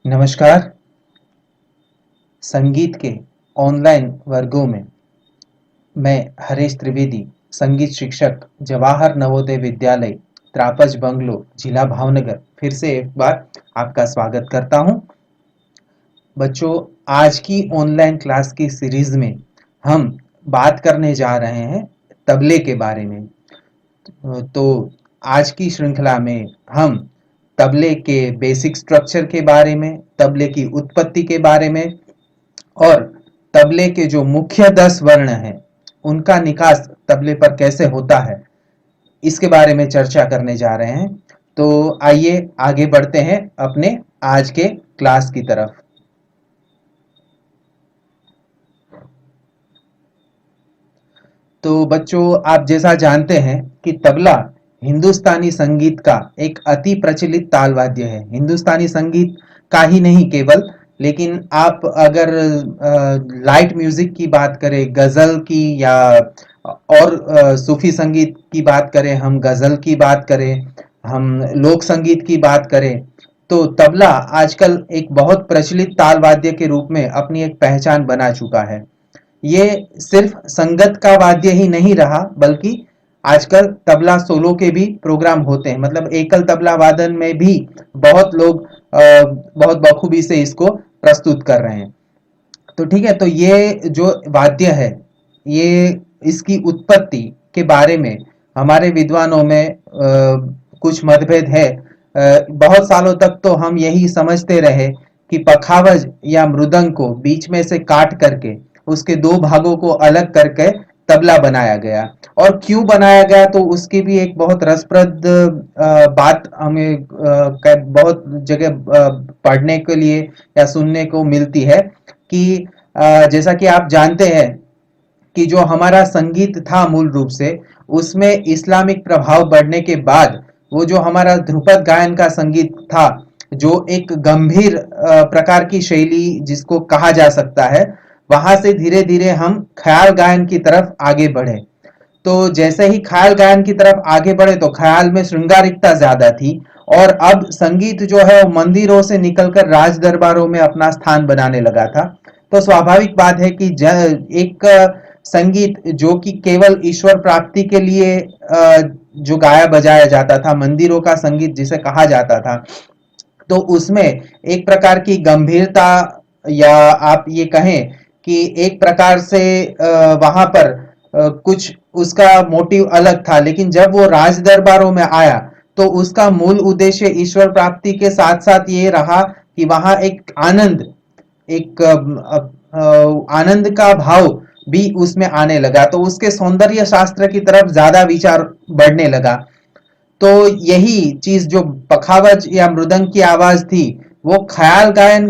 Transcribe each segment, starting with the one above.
नमस्कार। संगीत के ऑनलाइन वर्गों में मैं हरीश त्रिवेदी, संगीत शिक्षक, जवाहर नवोदय विद्यालय, त्रापज बंगलो, जिला भावनगर, फिर से एक बार आपका स्वागत करता हूं। बच्चों, आज की ऑनलाइन क्लास की सीरीज में हम बात करने जा रहे हैं तबले के बारे में। तो आज की श्रृंखला में हम तबले के बेसिक स्ट्रक्चर के बारे में, तबले की उत्पत्ति के बारे में और तबले के जो मुख्य 10 वर्ण हैं उनका निकास तबले पर कैसे होता है, इसके बारे में चर्चा करने जा रहे हैं। तो आइए आगे बढ़ते हैं अपने आज के क्लास की तरफ। तो बच्चों, आप जैसा जानते हैं कि तबला हिंदुस्तानी संगीत का एक अति प्रचलित ताल वाद्य है। हिंदुस्तानी संगीत का ही नहीं केवल, लेकिन आप अगर लाइट म्यूजिक की बात करें, गजल की, या और सूफी संगीत की बात करें, हम गजल की बात करें, हम लोक संगीत की बात करें, तो तबला आजकल एक बहुत प्रचलित ताल वाद्य के रूप में अपनी एक पहचान बना चुका है। ये सिर्फ संगत का वाद्य ही नहीं रहा, बल्कि आजकल तबला सोलो के भी प्रोग्राम होते हैं। मतलब एकल तबला वादन में भी बहुत लोग बहुत बखूबी से इसको प्रस्तुत कर रहे हैं। तो ठीक है, तो ये जो वाद्य है, ये इसकी उत्पत्ति के बारे में हमारे विद्वानों में कुछ मतभेद है। बहुत सालों तक तो हम यही समझते रहे कि पखावज या मृदंग को बीच में से काट करके उसके दो भागों को अलग करके तबला बनाया गया। और क्यों बनाया गया, तो उसकी भी एक बहुत रसप्रद बात हमें बहुत जगह पढ़ने के लिए या सुनने को मिलती है कि जैसा कि आप जानते हैं कि जो हमारा संगीत था मूल रूप से, उसमें इस्लामिक प्रभाव बढ़ने के बाद वो जो हमारा ध्रुपद गायन का संगीत था, जो एक गंभीर प्रकार की शैली जिसको कहा जा सकता है, वहां से धीरे धीरे हम ख्याल गायन की तरफ आगे बढ़े। तो जैसे ही ख्याल गायन की तरफ आगे बढ़े तो ख्याल में श्रृंगारिकता ज्यादा थी, और अब संगीत जो है वो मंदिरों से निकलकर राज दरबारों में अपना स्थान बनाने लगा था। तो स्वाभाविक बात है कि एक संगीत जो कि केवल ईश्वर प्राप्ति के लिए जो गाया बजाया जाता था, मंदिरों का संगीत जिसे कहा जाता था, तो उसमें एक प्रकार की गंभीरता, या आप ये कहें कि एक प्रकार से वहां पर कुछ उसका मोटिव अलग था। लेकिन जब वो राज दरबारों में आया तो उसका मूल उद्देश्य ईश्वर प्राप्ति के साथ साथ ये रहा कि वहां एक आनंद, एक आनंद का भाव भी उसमें आने लगा। तो उसके सौंदर्य शास्त्र की तरफ ज्यादा विचार बढ़ने लगा। तो यही चीज जो पखावज या मृदंग की आवाज थी, वो ख्याल गायन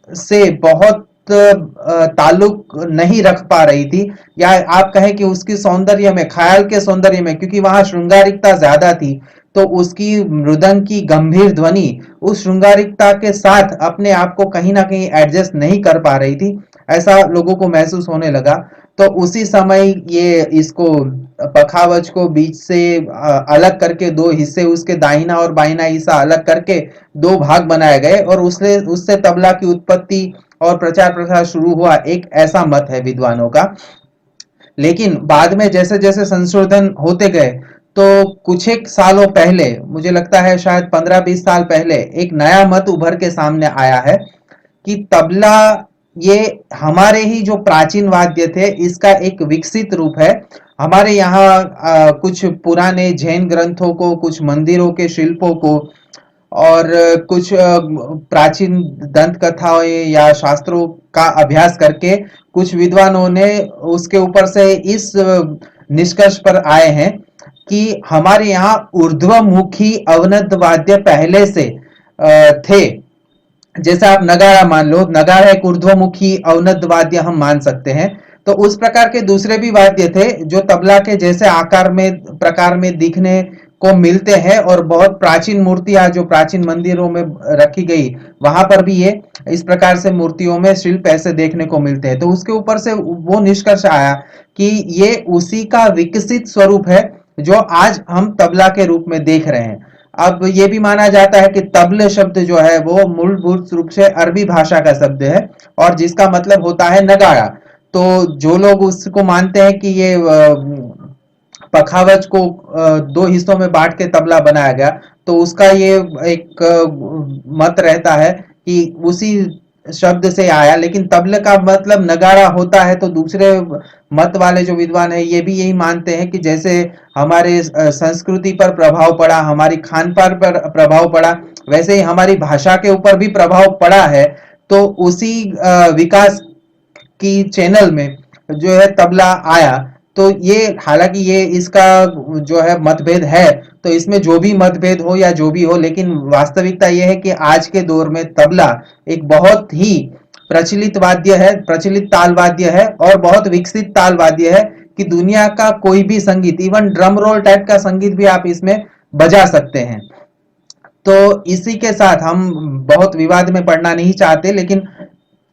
से बहुत ताल्लुक नहीं रख पा रही थी, या आप कहें कि उसकी सौंदर्य में, ख्याल के सौंदर्य में, क्योंकि वहां श्रृंगारिकता ज्यादा थी, तो उसकी मृदंग की गंभीर ध्वनि उस श्रृंगारिकता के साथ अपने आप को कहीं ना कहीं एडजस्ट नहीं कर पा रही थी, ऐसा लोगों को महसूस होने लगा। तो उसी समय ये इसको, पखावज को बीच से अलग करके दो हिस्से, उसके दाहिना और बाइना हिस्सा अलग करके दो भाग बनाए गए, और उससे उससे तबला की उत्पत्ति और प्रचार प्रसार शुरू हुआ, एक ऐसा मत है विद्वानों का। लेकिन बाद में जैसे जैसे संशोधन होते गए, तो कुछ एक सालों पहले, मुझे लगता है शायद 15-20 साल पहले, एक नया मत उभर के सामने आया है कि तबला ये हमारे ही जो प्राचीन वाद्य थे, इसका एक विकसित रूप है। हमारे यहाँ कुछ पुराने जैन ग्रंथों को, कुछ मंदिरों के शिल्पों को, और कुछ प्राचीन दंत कथाओं या शास्त्रों का अभ्यास करके कुछ विद्वानों ने उसके ऊपर से इस निष्कर्ष पर आए हैं कि हमारे यहाँ ऊर्ध्वमुखी अवनद वाद्य पहले से थे। जैसे आप नगाड़ा मान लो, नगाड़ा एक ऊर्ध्वमुखी अवनद वाद्य हम मान सकते हैं। तो उस प्रकार के दूसरे भी वाद्य थे जो तबला के जैसे आकार में, प्रकार में दिखने को मिलते हैं, और बहुत प्राचीन मूर्तियां जो प्राचीन मंदिरों में रखी गई, वहां पर भी ये इस प्रकार से मूर्तियों में शिल्प ऐसे देखने को मिलते हैं। तो उसके ऊपर से वो निष्कर्ष आया कि ये उसी का विकसित स्वरूप है जो आज हम तबला के रूप में देख रहे हैं। अब ये भी माना जाता है कि तबल शब्द जो है वो मूलभूत रूप से अरबी भाषा का शब्द है और जिसका मतलब होता है नगाड़ा। तो जो लोग उसको मानते हैं कि ये पखावज को दो हिस्सों में बांट के तबला बनाया गया, तो उसका ये एक मत रहता है कि उसी शब्द से आया, लेकिन तबले का मतलब नगाड़ा होता है। तो दूसरे मत वाले जो विद्वान है ये भी यही मानते हैं कि जैसे हमारे संस्कृति पर प्रभाव पड़ा, हमारी खान पान पर प्रभाव पड़ा, वैसे ही हमारी भाषा के ऊपर भी प्रभाव पड़ा है। तो उसी विकास की चैनल में जो है तबला आया। तो ये हालांकि ये इसका जो है मतभेद है, तो इसमें जो भी मतभेद हो या जो भी हो, लेकिन वास्तविकता यह है कि आज के दौर में तबला एक बहुत ही प्रचलित वाद्य है, प्रचलित ताल वाद्य है और बहुत विकसित ताल वाद्य है कि दुनिया का कोई भी संगीत, इवन ड्रम रोल टाइप का संगीत भी आप इसमें बजा सकते हैं। तो इसी के साथ हम बहुत विवाद में पड़ना नहीं चाहते, लेकिन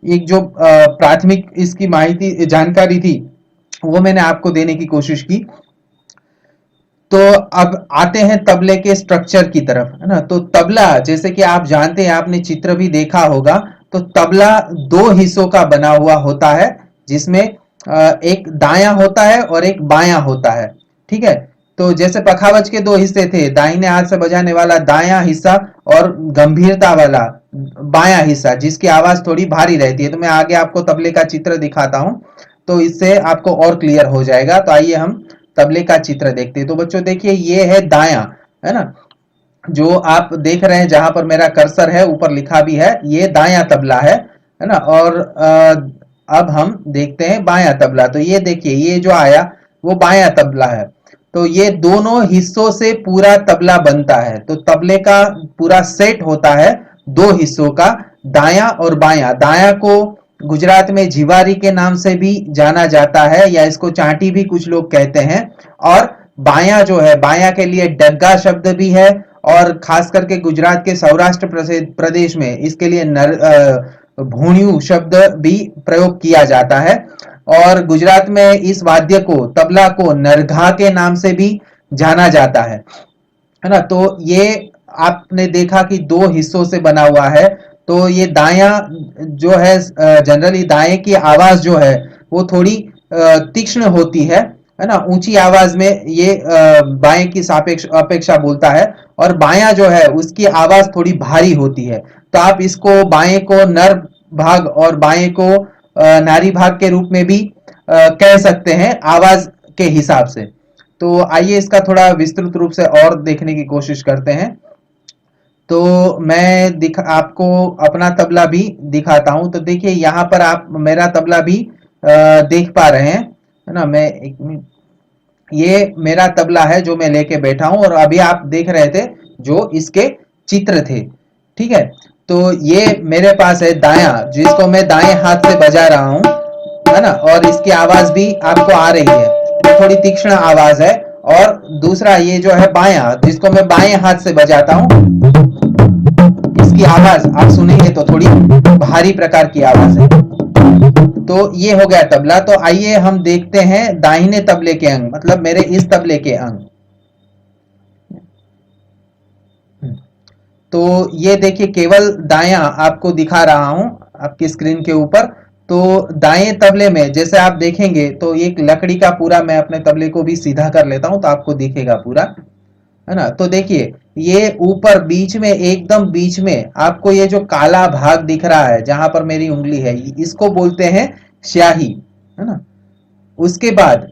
एक जो प्राथमिक इसकी माहिती जानकारी थी वो मैंने आपको देने की कोशिश की। तो अब आते हैं तबले के स्ट्रक्चर की तरफ, है ना। तो तबला जैसे कि आप जानते हैं, आपने चित्र भी देखा होगा, तो तबला दो हिस्सों का बना हुआ होता है, जिसमें एक दायां होता है और एक बायां होता है। ठीक है। तो जैसे पखावज के दो हिस्से थे, दाहिने हाथ से बजाने वाला दायां हिस्सा और गंभीरता वाला बायां हिस्सा, जिसकी आवाज थोड़ी भारी रहती है। तो मैं आगे आपको तबले का चित्र दिखाता हूं, तो इससे आपको और क्लियर हो जाएगा। तो आइए हम तबले का चित्र देखते हैं। तो बच्चों देखिए, ये है दायां, है ना, जो आप देख रहे हैं जहां पर मेरा कर्सर है, ऊपर लिखा भी है, ये दायां तबला है ना। और अब हम देखते हैं बायां तबला। तो ये देखिए, ये जो आया वो बायां तबला है। तो ये दोनों हिस्सों से पूरा तबला बनता है। तो तबले का पूरा सेट होता है दो हिस्सों का, दायां और बायां। दायां को गुजरात में जिवारी के नाम से भी जाना जाता है, या इसको चांटी भी कुछ लोग कहते हैं। और बायां जो है, बायां के लिए डग्गा शब्द भी है, और खास करके गुजरात के सौराष्ट्र प्रदेश में इसके लिए भूणियु शब्द भी प्रयोग किया जाता है। और गुजरात में इस वाद्य को, तबला को, नरघा के नाम से भी जाना जाता है ना। तो ये आपने देखा कि दो हिस्सों से बना हुआ है। तो ये दायां जो है, जनरली दाएं की आवाज जो है वो थोड़ी तीक्ष्ण होती है ना, ऊंची आवाज में ये बाएं की सापेक्ष अपेक्षा बोलता है। और बायां जो है उसकी आवाज थोड़ी भारी होती है। तो आप इसको बाएं को नर भाग और बाएं को नारी भाग के रूप में भी कह सकते हैं आवाज के हिसाब से। तो आइए इसका थोड़ा विस्तृत रूप से और देखने की कोशिश करते हैं। तो मैं आपको अपना तबला भी दिखाता हूं। तो देखिए, यहाँ पर आप मेरा तबला भी देख पा रहे हैं, है ना। मैं एक मिनट, ये मेरा तबला है जो मैं लेके बैठा हूं, और अभी आप देख रहे थे जो इसके चित्र थे। ठीक है। तो ये मेरे पास है दायां, जिसको मैं दाएं हाथ से बजा रहा हूं, है ना। और इसकी आवाज भी आपको आ रही है, ये थोड़ी तीक्ष्ण आवाज है। और दूसरा ये जो है बायां, जिसको मैं बाएं हाथ से बजाता हूं, इसकी आवाज आप सुनेंगे तो थोड़ी भारी प्रकार की आवाज है। तो ये हो गया तबला। तो आइए हम देखते हैं दाहिने तबले के अंग, मतलब मेरे इस तबले के अंग। तो ये देखिए, केवल दायां आपको दिखा रहा हूं आपकी स्क्रीन के ऊपर। तो दाएं तबले में जैसे आप देखेंगे, तो एक लकड़ी का पूरा, मैं अपने तबले को भी सीधा कर लेता हूं तो आपको दिखेगा पूरा, है ना। तो देखिए, ये ऊपर बीच में, एकदम बीच में आपको ये जो काला भाग दिख रहा है जहां पर मेरी उंगली है, इसको बोलते हैं स्याही, है ना। उसके बाद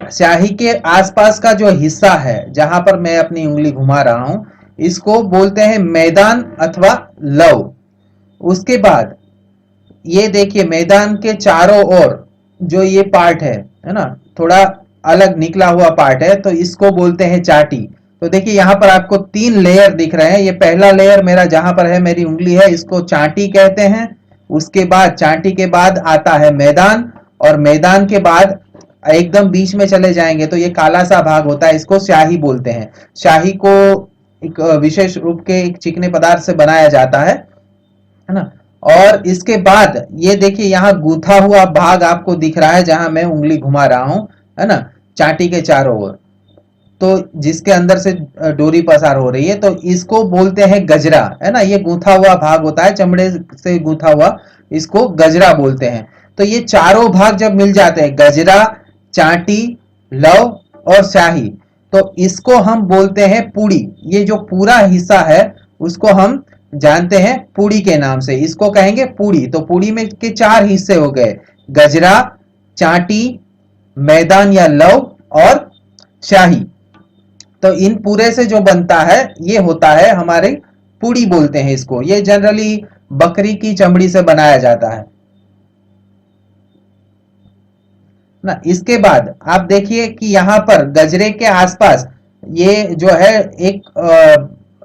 स्याही के आसपास का जो हिस्सा है जहां पर मैं अपनी उंगली घुमा रहा हूं, इसको बोलते हैं मैदान अथवा लव। उसके बाद ये देखिए, मैदान के चारों ओर जो ये पार्ट है ना, थोड़ा अलग निकला हुआ पार्ट है, तो इसको बोलते हैं चाटी। तो देखिए, यहाँ पर आपको तीन लेयर दिख रहे हैं। ये पहला लेयर मेरा जहां पर है, मेरी उंगली है, इसको चाटी कहते हैं। उसके बाद चाटी के बाद आता है मैदान, और मैदान के बाद एकदम बीच में चले जाएंगे तो ये काला सा भाग होता है, इसको स्याही बोलते हैं। स्याही को एक विशेष रूप के एक चिकने पदार्थ से बनाया जाता है ना। और इसके बाद ये देखिए, यहाँ गूथा हुआ भाग आपको दिख रहा है जहां मैं उंगली घुमा रहा हूं, है ना, चाटी के चारों ओर। तो जिसके अंदर से डोरी पसार हो रही है, तो इसको बोलते हैं गजरा, है ना। ये गूंथा हुआ भाग होता है, चमड़े से गूंथा हुआ, इसको गजरा बोलते हैं। तो ये चारों भाग जब मिल जाते हैं, गजरा, चाटी, लव और शाही, तो इसको हम बोलते हैं पूड़ी। ये जो पूरा हिस्सा है उसको हम जानते हैं पूड़ी के नाम से, इसको कहेंगे पूड़ी। तो पूड़ी में के चार हिस्से हो गए, गजरा, चाटी, मैदान या लव और शाही। तो इन पूरे से जो बनता है ये होता है हमारे पूड़ी बोलते हैं इसको। ये जनरली बकरी की चमड़ी से बनाया जाता है ना। इसके बाद आप देखिए कि यहां पर गजरे के आसपास ये जो है एक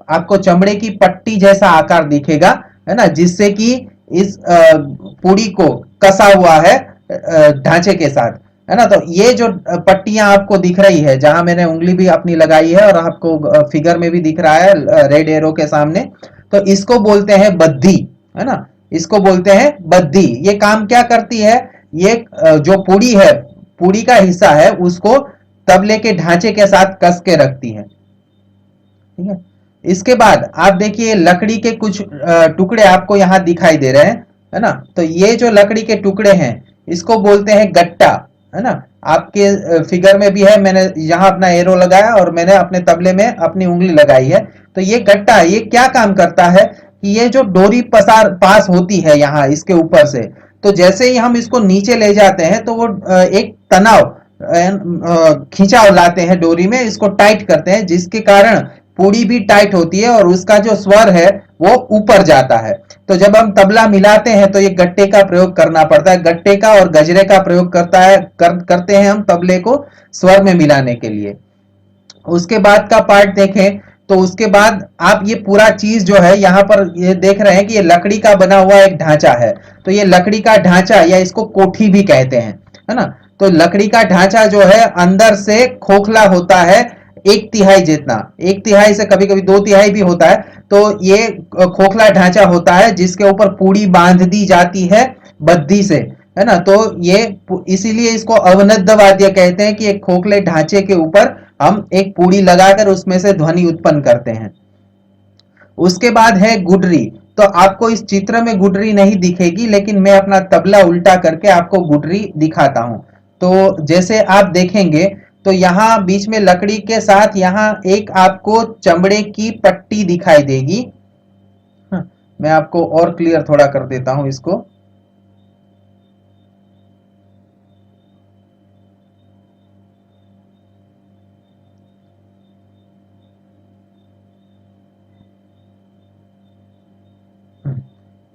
आपको चमड़े की पट्टी जैसा आकार दिखेगा, है ना, जिससे कि इस पूड़ी को कसा हुआ है ढांचे के साथ, है ना। तो ये जो पट्टियां आपको दिख रही है, जहां मैंने उंगली भी अपनी लगाई है और आपको फिगर में भी दिख रहा है रेड एरो के सामने, तो इसको बोलते हैं बद्धी, है ना। इसको बोलते हैं बद्धी। ये काम क्या करती है, ये जो पूड़ी है, पूड़ी का हिस्सा है, उसको तबले के ढांचे के साथ कस के रखती है, ठीक है। इसके बाद आप देखिए लकड़ी के कुछ टुकड़े आपको यहां दिखाई दे रहे हैं, है ना। तो ये जो लकड़ी के टुकड़े हैं इसको बोलते हैं गट्टा, है ना। आपके फिगर में भी है, मैंने यहाँ अपना एरो लगाया और मैंने अपने तबले में अपनी उंगली लगाई है। तो ये गट्टा, ये क्या काम करता है कि ये जो डोरी पसार पास होती है यहाँ इसके ऊपर से, तो जैसे ही हम इसको नीचे ले जाते हैं तो वो एक तनाव खिंचाव लाते हैं डोरी में, इसको टाइट करते हैं, जिसके कारण पूड़ी भी टाइट होती है और उसका जो स्वर है वो ऊपर जाता है। तो जब हम तबला मिलाते हैं तो ये गट्टे का प्रयोग करना पड़ता है, गट्टे का और गजरे का प्रयोग करते हैं हम तबले को स्वर में मिलाने के लिए। उसके बाद का पार्ट देखें तो उसके बाद आप ये पूरा चीज जो है यहाँ पर ये देख रहे हैं कि ये लकड़ी का बना हुआ एक ढांचा है। तो ये लकड़ी का ढांचा या इसको कोठी भी कहते हैं, है ना। तो लकड़ी का ढांचा जो है अंदर से खोखला होता है, एक तिहाई जितना, एक तिहाई से कभी कभी दो तिहाई भी होता है। तो ये खोखला ढांचा होता है जिसके ऊपर पूड़ी बांध दी जाती है बद्धी से, है ना। तो ये इसीलिए इसको अवनद्ध वाद्य कहते हैं कि एक खोखले ढांचे के ऊपर हम एक पूड़ी लगाकर उसमें से ध्वनि उत्पन्न करते हैं। उसके बाद है गुडरी। तो आपको इस चित्र में गुडरी नहीं दिखेगी, लेकिन मैं अपना तबला उल्टा करके आपको गुडरी दिखाता हूं। तो जैसे आप देखेंगे तो यहाँ बीच में लकड़ी के साथ यहाँ एक आपको चमड़े की पट्टी दिखाई देगी। हाँ, मैं आपको और क्लियर थोड़ा कर देता हूं इसको।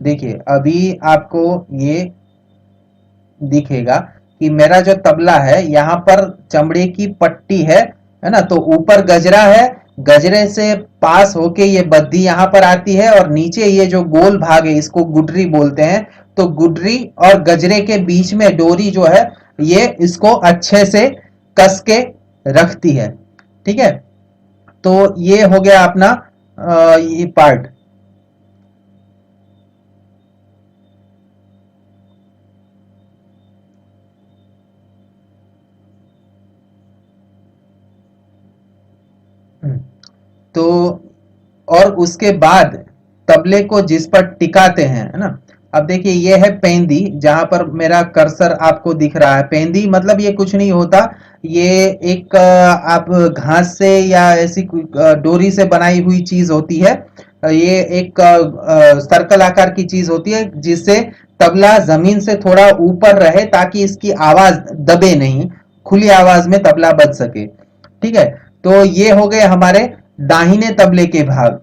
देखिए अभी आपको ये दिखेगा कि मेरा जो तबला है यहाँ पर चमड़े की पट्टी है ना। तो ऊपर गजरा है, गजरे से पास होके ये बद्धी यहाँ पर आती है और नीचे ये जो गोल भाग है इसको गुडरी बोलते हैं। तो गुडरी और गजरे के बीच में डोरी जो है ये इसको अच्छे से कस के रखती है, ठीक है। तो ये हो गया अपना ये पार्ट। तो और उसके बाद तबले को जिस पर टिकाते हैं, है ना। अब देखिए ये है पेंदी, जहां पर मेरा कर्सर आपको दिख रहा है। पेंदी मतलब ये कुछ नहीं होता, ये एक आप घास से या ऐसी डोरी से बनाई हुई चीज होती है। ये एक सर्कल आकार की चीज होती है जिससे तबला जमीन से थोड़ा ऊपर रहे ताकि इसकी आवाज दबे नहीं, खुली आवाज में तबला बज सके, ठीक है। तो ये हो गए हमारे दाहिने तबले के भाग।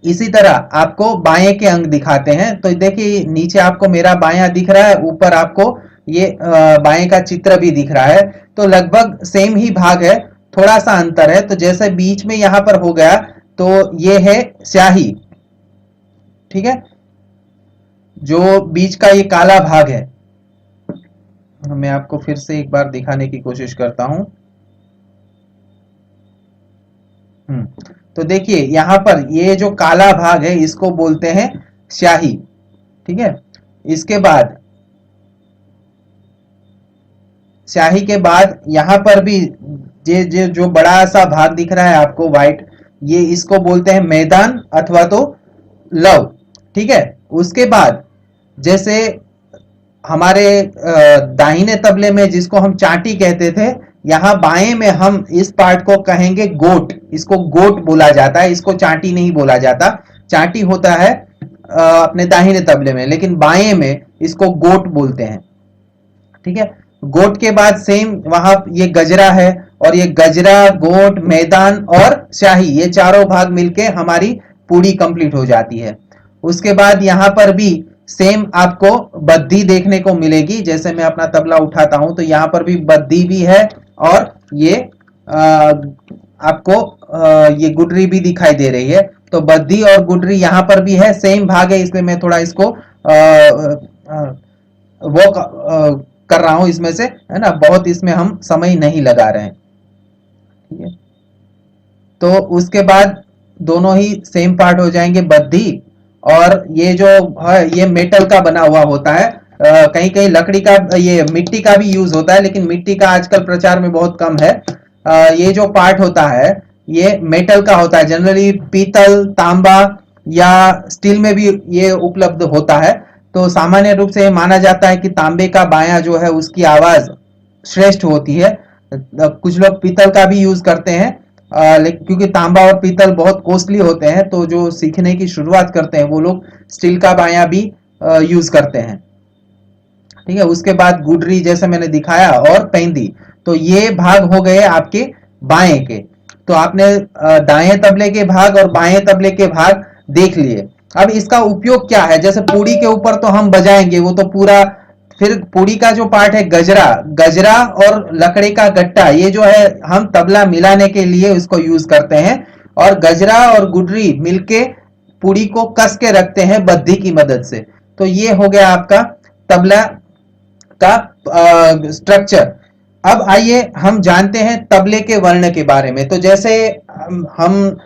इसी तरह आपको बाएं के अंग दिखाते हैं। तो देखिए नीचे आपको मेरा बायां दिख रहा है, ऊपर आपको ये बाएं का चित्र भी दिख रहा है। तो लगभग सेम ही भाग है, थोड़ा सा अंतर है। तो जैसे बीच में यहां पर हो गया तो ये है स्याही, ठीक है। जो बीच का ये काला भाग है, मैं आपको फिर से एक बार दिखाने की कोशिश करता हूं। तो देखिए यहां पर ये जो काला भाग है इसको बोलते हैं स्याही, ठीक है। इसके बाद स्याही के बाद यहाँ पर भी ये जो बड़ा सा भाग दिख रहा है आपको व्हाइट, ये इसको बोलते हैं मैदान अथवा तो लव। ठीक है, उसके बाद जैसे हमारे दाहिने तबले में जिसको हम चाटी कहते थे, यहाँ बाएं में हम इस पार्ट को कहेंगे गोट। इसको गोट बोला जाता है, इसको चाटी नहीं बोला जाता। चाटी होता है अपने दाहिने तबले में, लेकिन बाएं में इसको गोट बोलते हैं। ठीक है, गोट के बाद सेम वहां ये गजरा है, और ये गजरा, गोट, मैदान और स्याही, ये चारों भाग मिलके हमारी पूड़ी कंप्लीट हो जाती है। उसके बाद यहाँ पर भी सेम आपको बद्दी देखने को मिलेगी। जैसे मैं अपना तबला उठाता हूं तो यहाँ पर भी बद्दी भी है, और ये आपको ये गुडरी भी दिखाई दे रही है। तो बद्दी और गुडरी यहाँ पर भी है, सेम भाग है, इसलिए मैं थोड़ा इसको वो कर रहा हूं इसमें से, है ना, बहुत इसमें हम समय नहीं लगा रहे हैं। ठीक है, तो उसके बाद दोनों ही सेम पार्ट हो जाएंगे, बद्दी। और ये जो है ये मेटल का बना हुआ होता है, कहीं कहीं लकड़ी का, ये मिट्टी का भी यूज होता है, लेकिन मिट्टी का आजकल प्रचार में बहुत कम है। ये जो पार्ट होता है ये मेटल का होता है, जनरली पीतल, तांबा या स्टील में भी ये उपलब्ध होता है। तो सामान्य रूप से माना जाता है कि तांबे का बाया जो है उसकी आवाज श्रेष्ठ होती है। कुछ लोग पीतल का भी यूज करते हैं, लेकिन क्योंकि तांबा और पीतल बहुत कॉस्टली होते हैं, तो जो सीखने की शुरुआत करते हैं वो लोग स्टील का बाया भी यूज करते हैं। ठीक है, उसके बाद गुडरी जैसे मैंने दिखाया, और पेंदी। तो ये भाग हो गए आपके बाएं के। तो आपने दाएं तबले के भाग और बाएं तबले के भाग देख लिए। अब इसका उपयोग क्या है? जैसे पूड़ी के ऊपर तो हम बजाएंगे, वो तो पूरा, फिर पूड़ी का जो पार्ट है गजरा, गजरा और लकड़ी का गट्टा, ये जो है हम तबला मिलाने के लिए उसको यूज करते हैं। और गजरा और गुडरी मिलके पूड़ी को कस के रखते हैं बद्दी की मदद से। तो ये हो गया आपका तबला का स्ट्रक्चर। अब आइए हम जानते हैं तबले के वर्ण के बारे में। तो जैसे हम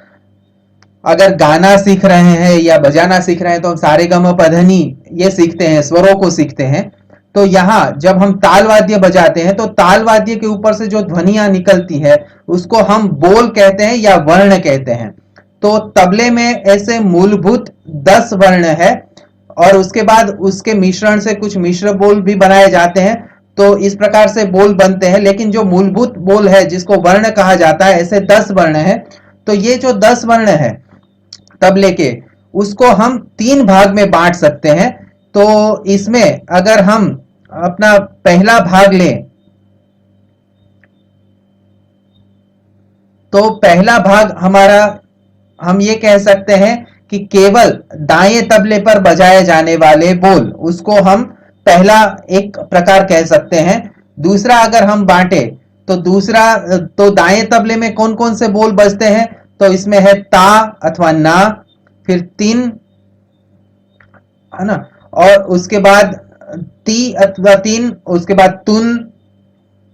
अगर गाना सीख रहे हैं या बजाना सीख रहे हैं तो हम सारे गम पधनी ये सीखते हैं, स्वरों को सीखते हैं। तो यहाँ जब हम ताल वाद्य बजाते हैं तो ताल वाद्य के ऊपर से जो ध्वनियां निकलती है उसको हम बोल कहते हैं या वर्ण कहते हैं। तो तबले में ऐसे मूलभूत 10 वर्ण है, और उसके बाद उसके मिश्रण से कुछ मिश्र बोल भी बनाए जाते हैं। तो इस प्रकार से बोल बनते हैं, लेकिन जो मूलभूत बोल है जिसको वर्ण कहा जाता है, ऐसे 10 वर्ण है। तो ये जो 10 वर्ण है तबले के, उसको हम 3 भाग में बांट सकते हैं। तो इसमें अगर हम अपना पहला भाग लें तो पहला भाग हमारा, हम ये कह सकते हैं कि केवल दाएं तबले पर बजाए जाने वाले बोल, उसको हम पहला एक प्रकार कह सकते हैं। दूसरा अगर हम बांटे तो दूसरा, तो दाएं तबले में कौन कौन से बोल बजते हैं? तो इसमें है ता अथवा ना, फिर तीन, है ना, और उसके बाद ती अथवा तीन, उसके बाद तुन,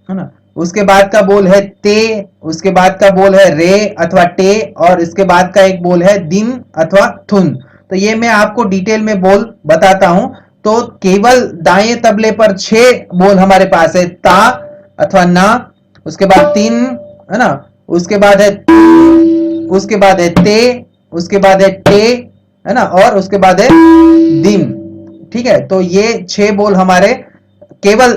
है ना, उसके बाद का बोल है ते, उसके बाद का बोल है रे अथवा टे, और इसके बाद का एक बोल है दिन अथवा थुन। तो ये मैं आपको डिटेल में बोल बताता हूं। तो केवल दाएं तबले पर 6 बोल हमारे पास है, ता अथवा ना, उसके बाद तीन, है ना, उसके बाद है, उसके बाद है ते, उसके बाद है टे, है ना, और उसके बाद है दिन। ठीक है, तो ये 6 बोल हमारे केवल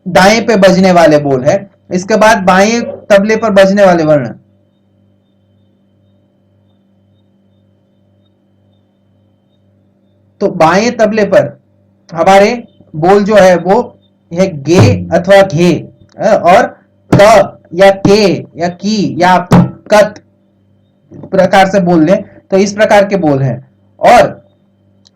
दाएं पे बजने वाले बोल है। इसके बाद बाएं तबले पर बजने वाले वर्ण, तो बाएं तबले पर हमारे बोल जो है वो है गे अथवा घे, और क या के या की या कत प्रकार से बोल लें तो इस प्रकार के बोल हैं। और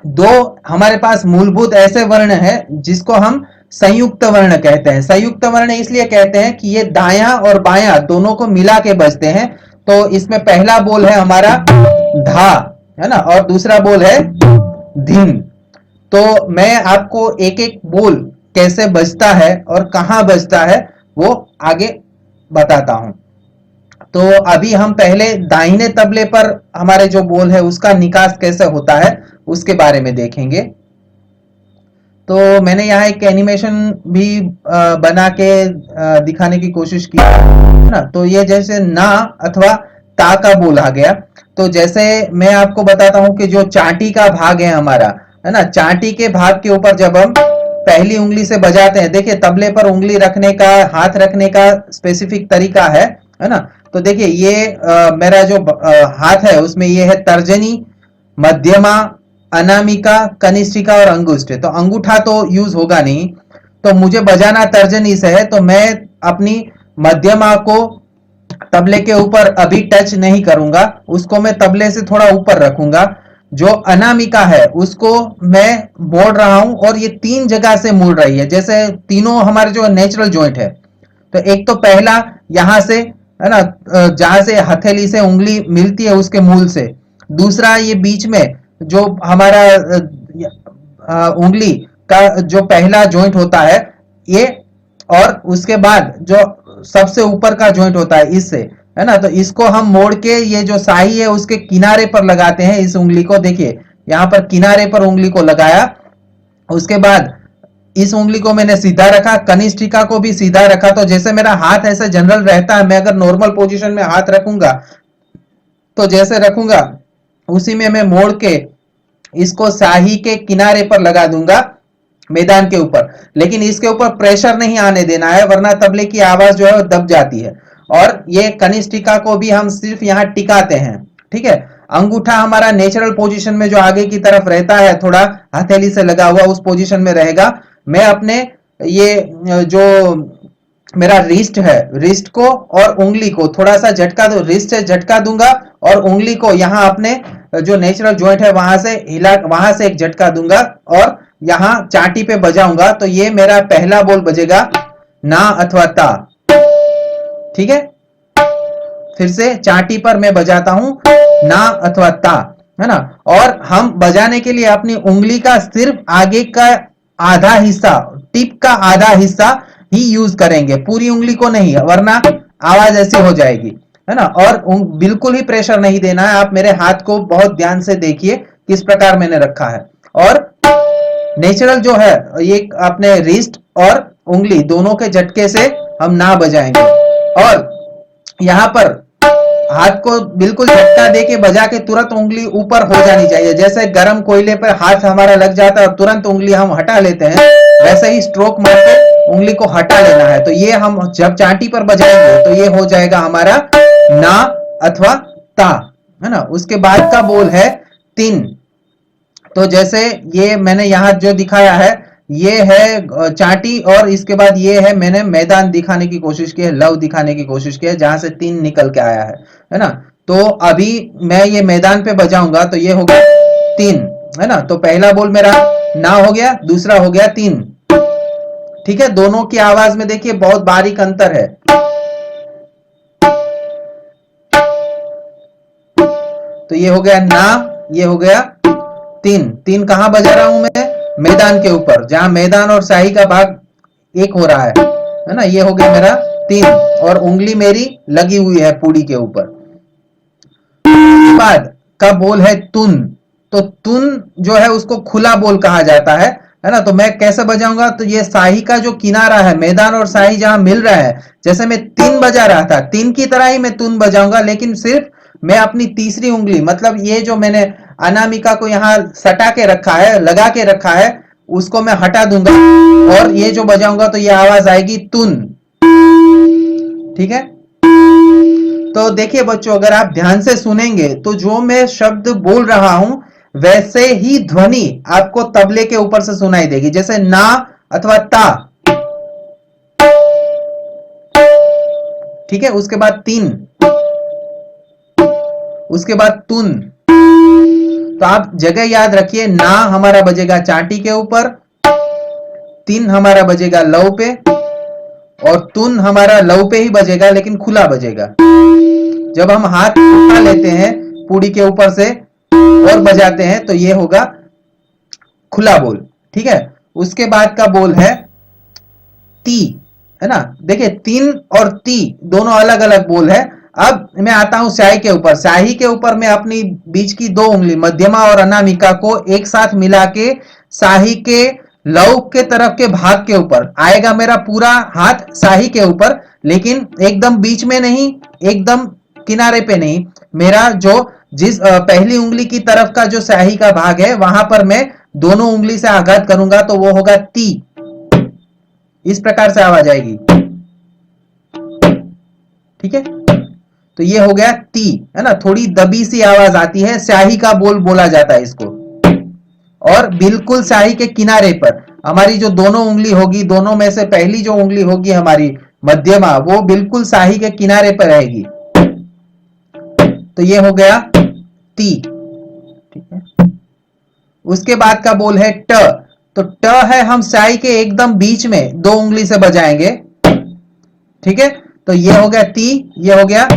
2 हमारे पास मूलभूत ऐसे वर्ण है जिसको हम संयुक्त वर्ण कहते हैं। संयुक्त वर्ण इसलिए कहते हैं कि ये दायां और बायां दोनों को मिला के बजते हैं। तो इसमें पहला बोल है हमारा धा, है ना, और दूसरा बोल है धिन। तो मैं आपको एक एक बोल कैसे बजता है और कहां बजता है वो आगे बताता हूं। तो अभी हम पहले दाहिने तबले पर हमारे जो बोल है उसका निकास कैसे होता है उसके बारे में देखेंगे। तो मैंने यहाँ एक एनिमेशन भी बना के दिखाने की कोशिश की है ना। तो ये जैसे ना अथवा ता का बोल आ गया। तो जैसे मैं आपको बताता हूं कि जो चाटी का भाग है हमारा, है ना, चाटी के भाग के ऊपर जब हम पहली उंगली से बजाते हैं, देखिए तबले पर उंगली रखने का, हाथ रखने का स्पेसिफिक तरीका है ना। तो देखिए ये मेरा जो हाथ है उसमें ये है तर्जनी, मध्यमा, अनामिका, कनिष्ठिका और अंगुष्ठ। तो अंगूठा तो यूज होगा नहीं, तो मुझे बजाना तर्जनी से है, तो मैं अपनी मध्यमा को तबले के ऊपर अभी टच नहीं करूंगा, उसको मैं तबले से थोड़ा ऊपर रखूंगा। जो अनामिका है उसको मैं मोड़ रहा हूं और ये तीन जगह से मुड़ रही है, जैसे तीनों हमारे जो नेचुरल जॉइंट है। तो एक तो पहला यहां से, है ना, जहां से हथेली से उंगली मिलती है उसके मूल से। दूसरा ये बीच में जो हमारा उंगली का जो पहला जॉइंट होता है ये, और उसके बाद जो सबसे ऊपर का जॉइंट होता है इससे, है ना। तो इसको हम मोड़ के ये जो साही है उसके किनारे पर लगाते हैं इस उंगली को। देखिए यहां पर किनारे पर उंगली को लगाया, उसके बाद इस उंगली को मैंने सीधा रखा, कनिष्ठिका को भी सीधा रखा। तो जैसे मेरा हाथ ऐसा जनरल रहता है, मैं अगर नॉर्मल पोजीशन में हाथ रखूंगा तो जैसे रखूंगा उसी में मैं मोड़ के इसको साही के किनारे पर लगा दूंगा, मैदान के ऊपर। लेकिन इसके ऊपर प्रेशर नहीं आने देना है, वरना तबले की आवाज जो है वो दब जाती है। और ये कनिष्ठिका को भी हम सिर्फ यहां टिकाते हैं, ठीक है। अंगूठा हमारा नेचुरल पोजीशन में जो आगे की तरफ रहता है, थोड़ा हथेली से लगा हुआ, उस पोजीशन में रहेगा। मैं अपने ये जो मेरा रिस्ट है, रिस्ट को और उंगली को थोड़ा सा झटका दो, रिस्ट से झटका दूंगा और उंगली को यहां अपने जो नेचुरल जॉइंट है वहां से हिला, वहां से एक झटका दूंगा और यहां चाटी पे बजाऊंगा। तो ये मेरा पहला बोल बजेगा, ना अथवा ता, ठीक है। फिर से चाटी पर मैं बजाता हूं ना अथवा ता, है ना। और हम बजाने के लिए अपनी उंगली का सिर्फ आगे का आधा हिस्सा, टिप का आधा हिस्सा ही यूज करेंगे, पूरी उंगली को नहीं, वरना आवाज ऐसी हो जाएगी, है ना। और बिल्कुल ही प्रेशर नहीं देना है। आप मेरे हाथ को बहुत ध्यान से देखिए किस प्रकार मैंने रखा है। और नेचुरल जो है ये अपने रिस्ट और उंगली दोनों के झटके से हम ना बजाएंगे। और यहां पर हाथ को बिल्कुल झटका दे के बजा के तुरंत उंगली ऊपर हो जानी चाहिए। जैसे गर्म कोयले पर हाथ हमारा लग जाता है और तुरंत उंगली हम हटा लेते हैं, वैसे ही स्ट्रोक मार के उंगली को हटा लेना है। तो ये हम जब चाटी पर बजाएंगे तो ये हो जाएगा हमारा ना अथवा ता, है ना। उसके बाद का बोल है तीन। तो जैसे ये मैंने यहां जो दिखाया है ये है चाटी, और इसके बाद ये है मैंने मैदान दिखाने की कोशिश की है, लव दिखाने की कोशिश की है, जहां से तीन निकल के आया है ना। तो अभी मैं ये मैदान पे बजाऊंगा तो ये हो गया तीन, है ना। तो पहला बोल मेरा ना हो गया, दूसरा हो गया तीन, ठीक है। दोनों की आवाज में देखिए बहुत बारीक अंतर है। तो ये हो गया ना, ये हो गया तीन। तीन कहां बजा रहा हूं मैं? मैदान के ऊपर, जहां मैदान और शाही का भाग एक हो रहा है ना। ये हो गया मेरा तीन, और उंगली मेरी लगी हुई है पूड़ी के ऊपर। बाद का बोल है तुन। तो तुन जो है उसको खुला बोल कहा जाता है ना। तो मैं कैसे बजाऊंगा? तो ये शाही का जो किनारा है, मैदान और शाही जहां मिल रहा है, जैसे मैं तीन बजा रहा था, तीन की तरह ही मैं तुन बजाऊंगा, लेकिन सिर्फ मैं अपनी तीसरी उंगली, मतलब ये जो मैंने अनामिका को यहां सटा के रखा है, लगा के रखा है, उसको मैं हटा दूंगा और ये जो बजाऊंगा तो ये आवाज आएगी तुन, ठीक है। तो देखिए बच्चों, अगर आप ध्यान से सुनेंगे तो जो मैं शब्द बोल रहा हूं वैसे ही ध्वनि आपको तबले के ऊपर से सुनाई देगी। जैसे ना अथवा ता, ठीक है। उसके बाद तीन, उसके बाद तुन। तो आप जगह याद रखिए, ना हमारा बजेगा चाटी के ऊपर, तीन हमारा बजेगा लव पे, और तुन हमारा लव पे ही बजेगा लेकिन खुला बजेगा। जब हम हाथ उठा लेते हैं पूड़ी के ऊपर से और बजाते हैं तो ये होगा खुला बोल, ठीक है। उसके बाद का बोल है ती, है ना। देखिए तीन और ती दोनों अलग अलग बोल है। अब मैं आता हूं शाही के ऊपर। शाही के ऊपर मैं अपनी बीच की दो उंगली मध्यमा और अनामिका को एक साथ मिला के शाही के लव के तरफ के भाग के ऊपर आएगा मेरा पूरा हाथ शाही के ऊपर, लेकिन एकदम बीच में नहीं, एकदम किनारे पे नहीं। मेरा जो जिस पहली उंगली की तरफ का जो शाही का भाग है वहां पर मैं दोनों उंगली से आघात करूंगा तो वो होगा ती। इस प्रकार से आवाज आएगी, ठीक है। तो ये हो गया ती, है ना, थोड़ी दबी सी आवाज आती है, शाही का बोल बोला जाता है इसको। और बिल्कुल शाही के किनारे पर हमारी जो दोनों उंगली होगी, दोनों में से पहली जो उंगली होगी हमारी मध्यमा, वो बिल्कुल शाही के किनारे पर रहेगी। तो ये हो गया ती, ठीक है। उसके बाद का बोल है ट। तो ट है, हम शाही के एकदम बीच में दो उंगली से बजाएंगे, ठीक है। तो ये हो गया ती, ये हो गया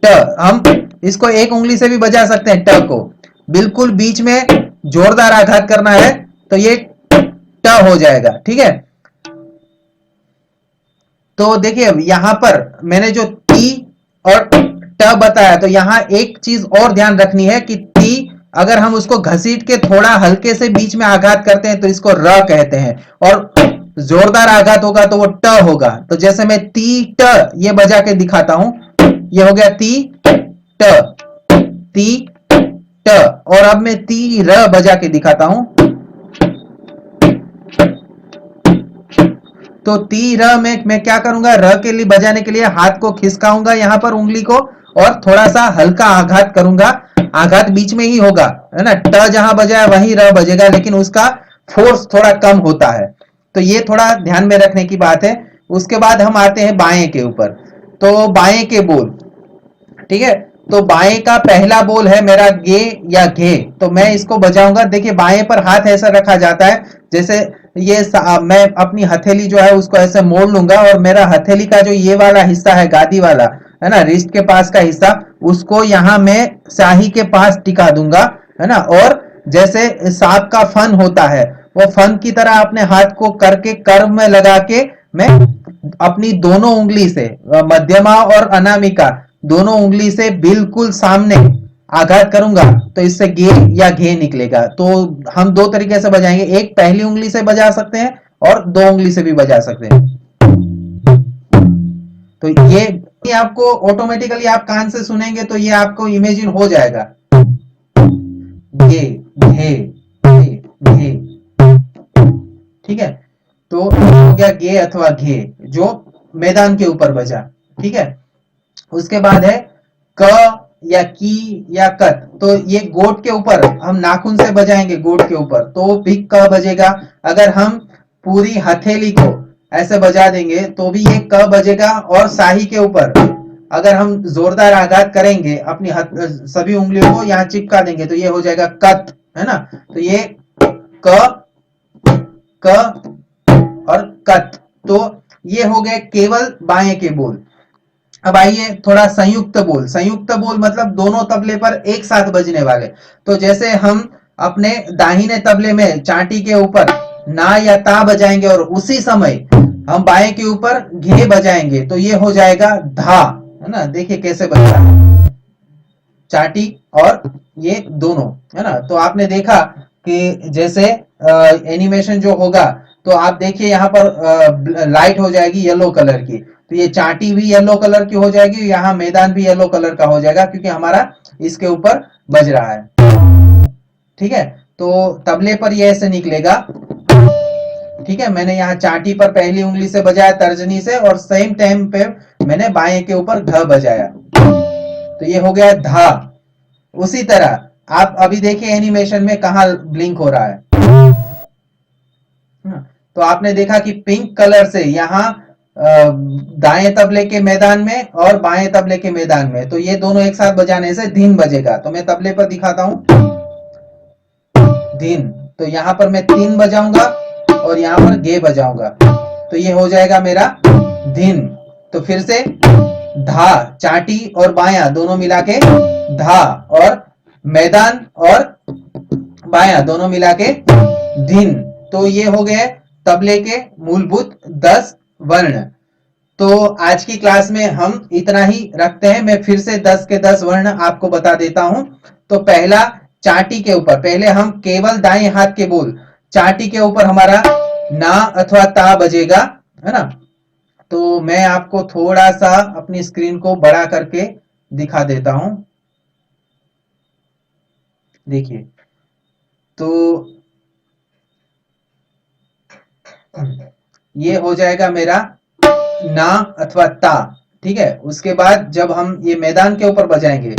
ट। हम इसको एक उंगली से भी बजा सकते हैं, ट को बिल्कुल बीच में जोरदार आघात करना है तो ये ट हो जाएगा, ठीक है। तो देखिए यहां पर मैंने जो ती और ट बताया, तो यहां एक चीज और ध्यान रखनी है कि ती अगर हम उसको घसीट के थोड़ा हल्के से बीच में आघात करते हैं तो इसको र कहते हैं, और जोरदार आघात होगा तो वो ट होगा। तो जैसे मैं ती ट ये बजा के दिखाता हूं, ये हो गया ती ट, ती ट। और अब मैं ती र बजा के दिखाता हूं, तो ती र में मैं क्या करूंगा, र के लिए बजाने के लिए हाथ को खिसकाऊंगा यहां पर उंगली को, और थोड़ा सा हल्का आघात करूंगा। आघात बीच में ही होगा, है ना, ट जहां बजाया वहीं र बजेगा, लेकिन उसका फोर्स थोड़ा कम होता है। तो ये थोड़ा ध्यान में रखने की बात है। उसके बाद हम आते हैं बाएं के ऊपर। तो बाएं के बोल, ठीक है। तो बाएं का पहला बोल है मेरा गे या घे, तो मैं इसको बजाऊंगा। देखिए बाएं पर हाथ ऐसा रखा जाता है जैसे ये मैं अपनी हथेली जो है उसको ऐसे मोड़ लूंगा, और मेरा हथेली का जो ये वाला हिस्सा है, गादी वाला, है ना, रिस्ट के पास का हिस्सा, उसको यहां मैं शाही के पास टिका दूंगा, है ना। और जैसे सांप का फन होता है, वो फन की तरह अपने हाथ को करके कर्व में लगा के मैं अपनी दोनों उंगली से, मध्यमा और अनामिका दोनों उंगली से बिल्कुल सामने आघात करूंगा, तो इससे गे या घे निकलेगा। तो हम दो तरीके से बजाएंगे, एक पहली उंगली से बजा सकते हैं और दो उंगली से भी बजा सकते हैं। तो ये आपको ऑटोमेटिकली आप कान से सुनेंगे तो ये आपको इमेजिन हो जाएगा, गे घे घे घे, ठीक है। तो हो गया गे अथवा घे, जो मैदान के ऊपर बजा, ठीक है। उसके बाद है क या की या कत। तो ये गोट के ऊपर हम नाखून से बजाएंगे, गोट के ऊपर तो भी क बजेगा। अगर हम पूरी हथेली को ऐसे बजा देंगे तो भी ये क बजेगा। और शाही के ऊपर अगर हम जोरदार आघात करेंगे, अपनी सभी उंगलियों को यहाँ चिपका देंगे तो ये हो जाएगा कत, है ना। तो ये क और कत। तो ये हो गए केवल बाएं के बोल। अब आइए थोड़ा संयुक्त बोल। संयुक्त बोल मतलब दोनों तबले पर एक साथ बजने वाले। तो जैसे हम अपने दाहिने तबले में चांटी के ऊपर ना या ता बजाएंगे और उसी समय हम बाएं के ऊपर घे बजाएंगे तो ये हो जाएगा धा, है ना। देखिए कैसे बजता है, चांटी और ये दोनों, है ना। तो आपने देखा कि जैसे एनिमेशन जो होगा तो आप देखिए यहाँ पर लाइट हो जाएगी येलो कलर की, तो ये चांटी भी येलो कलर की हो जाएगी, यहाँ मैदान भी येलो कलर का हो जाएगा क्योंकि हमारा इसके ऊपर बज रहा है, ठीक है। तो तबले पर ये ऐसे निकलेगा, ठीक है। मैंने यहाँ चांटी पर पहली उंगली से बजाया तर्जनी से, और सेम टाइम पे मैंने बाएं के ऊपर घ बजाया, तो ये हो गया धा। उसी तरह आप अभी देखिए एनिमेशन में कहा ब्लिंक हो रहा है। तो आपने देखा कि पिंक कलर से यहाँ दाएं तबले के मैदान में और बाएं तबले के मैदान में, तो ये दोनों एक साथ बजाने से धीन बजेगा। तो मैं तबले पर दिखाता हूं, धीन। तो यहाँ पर मैं तीन बजाऊंगा और यहाँ पर गे बजाऊंगा, तो ये हो जाएगा मेरा धीन। तो फिर से धा, चाटी और बाया दोनों मिला के धा, और मैदान और बाया दोनों मिला के धीन। तो ये हो गए तबले के मूलभूत 10 वर्ण। तो आज की क्लास में हम इतना ही रखते हैं। मैं फिर से 10 के 10 वर्ण आपको बता देता हूं। तो पहला चाटी के ऊपर, पहले हम केवल दाएं हाथ के बोल, चाटी के ऊपर हमारा ना अथवा ता बजेगा, है ना। तो मैं आपको थोड़ा सा अपनी स्क्रीन को बड़ा करके दिखा देता हूं, देखिए। तो ये हो जाएगा मेरा ना अथवा ता, ठीक है। उसके बाद जब हम ये मैदान के ऊपर बजाएंगे,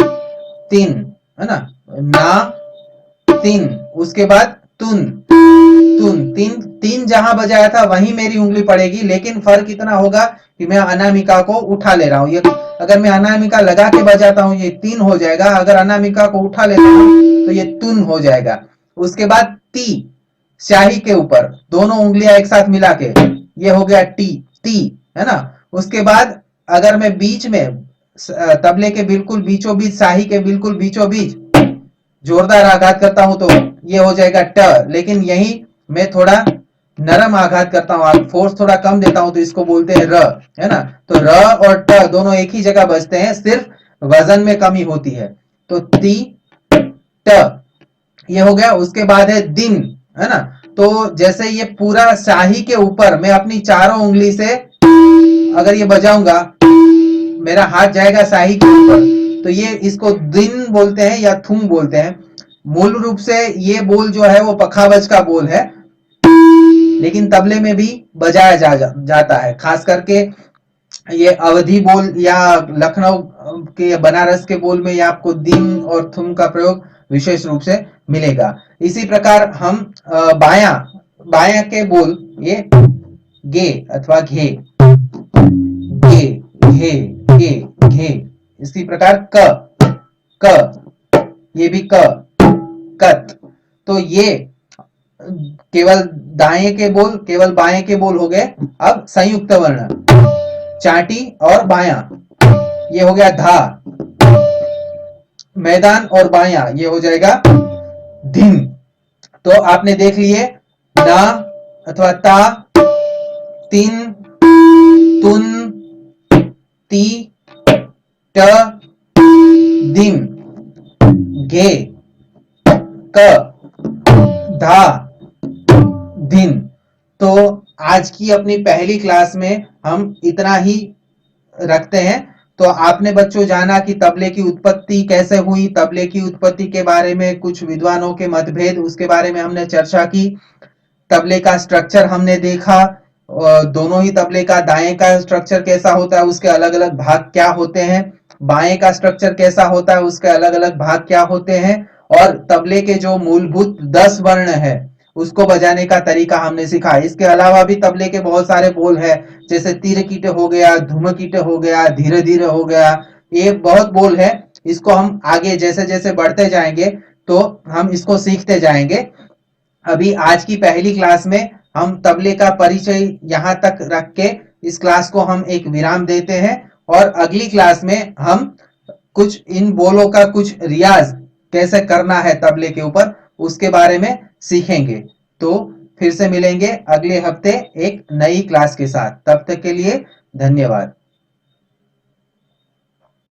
तीन, है ना, ना तीन, उसके बाद तुन, तुन, तीन, तीन जहां बजाया था वहीं मेरी उंगली पड़ेगी, लेकिन फर्क इतना होगा कि मैं अनामिका को उठा ले रहा हूं। ये अगर मैं अनामिका लगा के बजाता हूं ये तीन हो जाएगा, अगर अनामिका को उठा लेता हूं तो ये तुन हो जाएगा। उसके बाद ती, स्याही के ऊपर दोनों उंगलियां एक साथ मिला के, ये हो गया टी, ती, है ना। उसके बाद अगर मैं बीच में तबले के बिल्कुल बीचों बीच, शाही के बिल्कुल बीचों बीच जोरदार आघात करता हूं तो ये हो जाएगा ट, लेकिन यही मैं थोड़ा नरम आघात करता हूं, फोर्स थोड़ा कम देता हूं तो इसको बोलते हैं र, है ना। तो र और ट दोनों एक ही जगह बजते हैं, सिर्फ वजन में कमी होती है। तो ती ट, ये हो गया। उसके बाद है दिन, है ना। तो जैसे ये पूरा शाही के ऊपर मैं अपनी चारों उंगली से अगर ये बजाऊंगा, मेरा हाथ जाएगा शाही के ऊपर, तो ये इसको दिन बोलते हैं या थुम बोलते हैं। मूल रूप से ये बोल जो है वो पखावज का बोल है, लेकिन तबले में भी बजाया जाता है। खास करके ये अवधी बोल या लखनऊ के बनारस के बोल में ये आपको दिन और थुम का प्रयोग विशेष रूप से मिलेगा। इसी प्रकार हम बाया, बाया के बोल ये गे अथवा घे, गे, घे, गे, घे। इसी प्रकार क, क, ये भी क, कत। तो ये केवल दाएं के बोल, केवल बाएं के बोल हो गए। अब संयुक्त वर्ण चाटी और बाया, ये हो गया धा, मैदान और बाया ये हो जाएगा धिन। तो आपने देख लिए ना अथवा ता, तीन, तुन, ती, ट, दिन, घे, क, धा, दिन। तो आज की अपनी पहली क्लास में हम इतना ही रखते हैं। तो आपने बच्चों जाना कि तबले की उत्पत्ति कैसे हुई, तबले की उत्पत्ति के बारे में कुछ विद्वानों के मतभेद, उसके बारे में हमने चर्चा की। तबले का स्ट्रक्चर हमने देखा, दोनों ही तबले का दाएं का स्ट्रक्चर कैसा होता है, उसके अलग अलग भाग क्या होते हैं, बाएं का स्ट्रक्चर कैसा होता है, उसके अलग अलग भाग क्या होते हैं, और तबले के जो मूलभूत 10 वर्ण है उसको बजाने का तरीका हमने सीखा। इसके अलावा भी तबले के बहुत सारे बोल है, जैसे तीर कीटे हो गया, धूम कीटे हो गया, धीरे धीरे हो गया, ये बहुत बोल है। इसको हम आगे जैसे जैसे बढ़ते जाएंगे तो हम इसको सीखते जाएंगे। अभी आज की पहली क्लास में हम तबले का परिचय यहां तक रख के इस क्लास को हम एक विराम देते हैं, और अगली क्लास में हम कुछ इन बोलों का कुछ रियाज कैसे करना है तबले के ऊपर उसके बारे में सीखेंगे। तो फिर से मिलेंगे अगले हफ्ते एक नई क्लास के साथ। तब तक के लिए धन्यवाद।